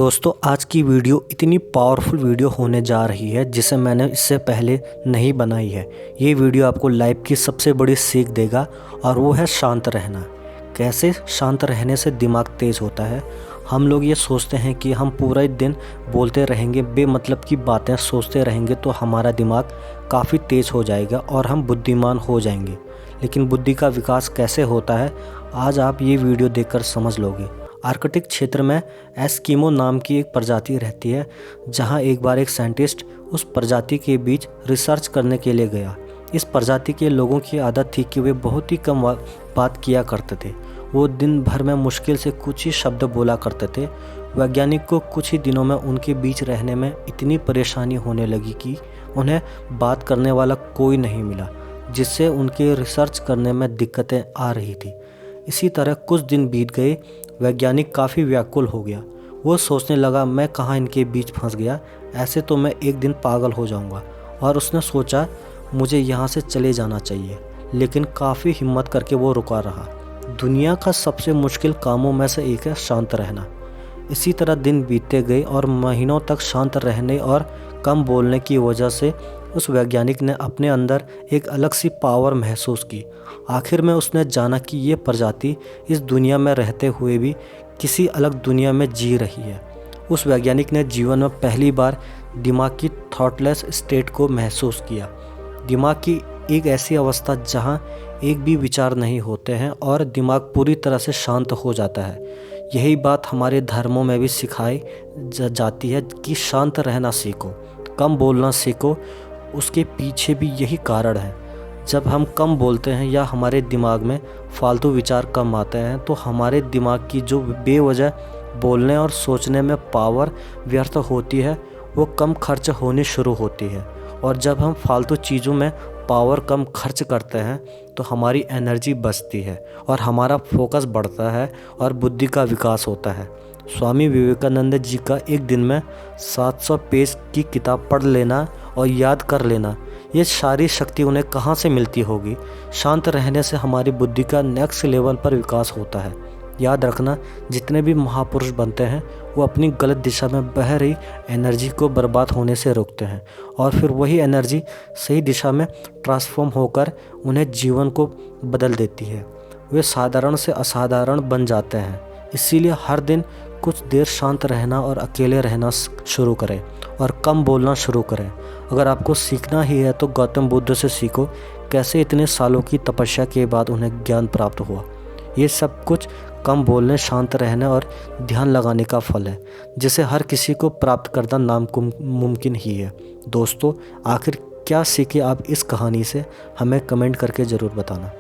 दोस्तों आज की वीडियो इतनी पावरफुल वीडियो होने जा रही है जिसे मैंने इससे पहले नहीं बनाई है। ये वीडियो आपको लाइफ की सबसे बड़ी सीख देगा और वो है शांत रहना। कैसे शांत रहने से दिमाग तेज़ होता है। हम लोग ये सोचते हैं कि हम पूरा दिन बोलते रहेंगे, बेमतलब की बातें सोचते रहेंगे तो हमारा दिमाग काफ़ी तेज़ हो जाएगा और हम बुद्धिमान हो जाएंगे। लेकिन बुद्धि का विकास कैसे होता है आज आप ये वीडियो देखकर समझ लोगे। आर्कटिक क्षेत्र में एस्किमो नाम की एक प्रजाति रहती है, जहां एक बार एक साइंटिस्ट उस प्रजाति के बीच रिसर्च करने के लिए गया। इस प्रजाति के लोगों की आदत थी कि वे बहुत ही कम बात किया करते थे। वो दिन भर में मुश्किल से कुछ ही शब्द बोला करते थे। वैज्ञानिक को कुछ ही दिनों में उनके बीच रहने में इतनी परेशानी होने लगी कि उन्हें बात करने वाला कोई नहीं मिला, जिससे उनके रिसर्च करने में दिक्कतें आ रही थी। इसी तरह कुछ दिन बीत गए। वैज्ञानिक काफ़ी व्याकुल हो गया। वो सोचने लगा, मैं कहाँ इनके बीच फंस गया, ऐसे तो मैं एक दिन पागल हो जाऊंगा। और उसने सोचा मुझे यहाँ से चले जाना चाहिए, लेकिन काफ़ी हिम्मत करके वो रुका रहा। दुनिया का सबसे मुश्किल कामों में से एक है शांत रहना। इसी तरह दिन बीतते गए और महीनों तक शांत रहने और कम बोलने की वजह से उस वैज्ञानिक ने अपने अंदर एक अलग सी पावर महसूस की। आखिर में उसने जाना कि ये प्रजाति इस दुनिया में रहते हुए भी किसी अलग दुनिया में जी रही है। उस वैज्ञानिक ने जीवन में पहली बार दिमाग की थॉटलेस स्टेट को महसूस किया। दिमाग की एक ऐसी अवस्था जहां एक भी विचार नहीं होते हैं और दिमाग पूरी तरह से शांत हो जाता है। यही बात हमारे धर्मों में भी सिखाई जाती है कि शांत रहना सीखो, कम बोलना सीखो। उसके पीछे भी यही कारण है। जब हम कम बोलते हैं या हमारे दिमाग में फालतू विचार कम आते हैं तो हमारे दिमाग की जो बेवजह बोलने और सोचने में पावर व्यर्थ होती है वो कम खर्च होनी शुरू होती है। और जब हम फालतू चीज़ों में पावर कम खर्च करते हैं तो हमारी एनर्जी बचती है और हमारा फोकस बढ़ता है और बुद्धि का विकास होता है। स्वामी विवेकानंद जी का एक दिन में 700 पेज की किताब पढ़ लेना और याद कर लेना, ये सारी शक्ति उन्हें कहाँ से मिलती होगी। शांत रहने से हमारी बुद्धि का नेक्स्ट लेवल पर विकास होता है। याद रखना, जितने भी महापुरुष बनते हैं वो अपनी गलत दिशा में बह रही एनर्जी को बर्बाद होने से रोकते हैं और फिर वही एनर्जी सही दिशा में ट्रांसफॉर्म होकर उन्हें जीवन को बदल देती है। वे साधारण से असाधारण बन जाते हैं। इसीलिए हर दिन कुछ देर शांत रहना और अकेले रहना शुरू करें और कम बोलना शुरू करें। अगर आपको सीखना ही है तो गौतम बुद्ध से सीखो, कैसे इतने सालों की तपस्या के बाद उन्हें ज्ञान प्राप्त हुआ। ये सब कुछ कम बोलने, शांत रहने और ध्यान लगाने का फल है, जिसे हर किसी को प्राप्त करना नामुमकिन ही है। दोस्तों, आखिर क्या सीखे आप इस कहानी से, हमें कमेंट करके ज़रूर बताना।